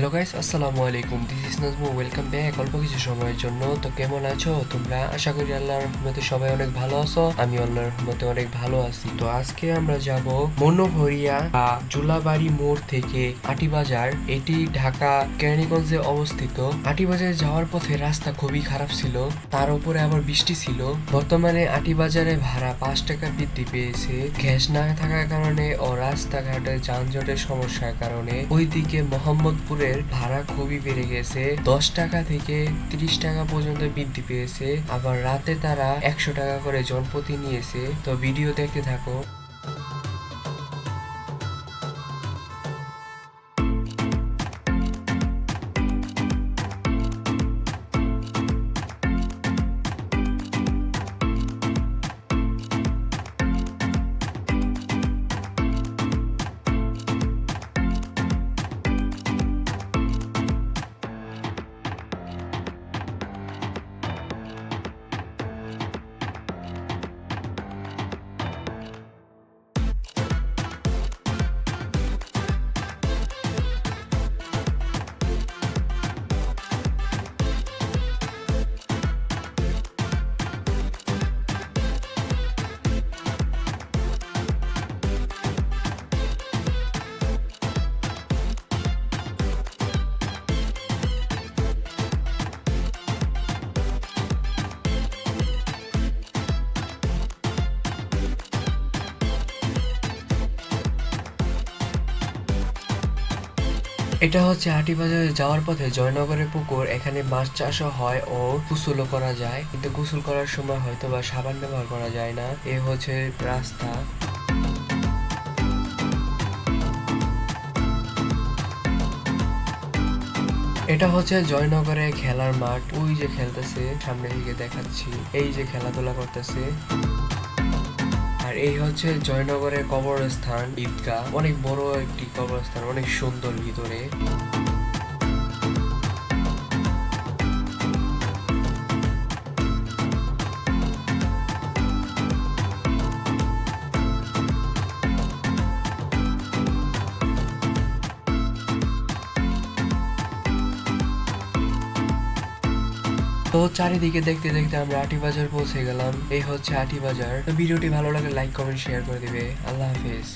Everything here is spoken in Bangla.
হ্যালো গাইস, আসসালামু আলাইকুম। This is নাজমু, welcome back. অল্প কিছু সময়ের জন্য তো কেমন আছো তোমরা? আশা করি আল্লাহর রহমতে সবাই অনেক ভালো আছো। আমি আল্লাহর রহমতে অনেক ভালো আছি। তো আজকে আমরা যাব মনোহরিয়া বা জুলাবাড়ি মোড় থেকে আটিবাজার। এটি ঢাকা কেরানীগঞ্জে অবস্থিত। আটিবাজারে যাওয়ার পথে রাস্তা খুবই খারাপ ছিল, তার উপরে আবার বৃষ্টি ছিল। বর্তমানে আটিবাজারে ভাড়া 5 টাকা বৃদ্ধি পেয়েছে। গ্যাস না থাকার কারণে ও রাস্তাঘাটে যানজটের সমস্যার কারণে ওইদিকে মোহাম্মদপুরের ভাড়া খুবই বেড়ে গেছে। 10 টাকা থেকে 30 টাকা পর্যন্ত বৃদ্ধি পেয়েছে। আবার রাতে তারা 100 টাকা করে জনপ্রতি নিয়েছে। তো ভিডিও দেখতে থাকো। এটা হচ্ছে আটিবাজারে যাওয়ার পথে জয়নগরের পুকুর। এখানে মাছ চাষও হয় ও গোসলও করা যায়, কিন্তু গোসল করার সময় হয়তো বা সাবান ব্যবহার করা যায় না। এ হচ্ছে রাস্তা। এটা হচ্ছে জয়নগরে খেলার মাঠ। ওই যে খেলতেছে, সামনে দিকে দেখাচ্ছি, এই যে খেলাধুলা করতেছে। আর এই হচ্ছে জয়নগরের কবরস্থান, ঈদগাহ। অনেক বড় একটি কবরস্থান, অনেক সুন্দর ভিতরে। তো চারিদিকে দেখতে দেখতে আমরা আটিবাজার পৌঁছে গেলাম। এই হচ্ছে আটিবাজার। তো ভিডিওটি ভালো লাগলে লাইক কমেন্ট শেয়ার করে দিবে। আল্লাহ হাফেজ।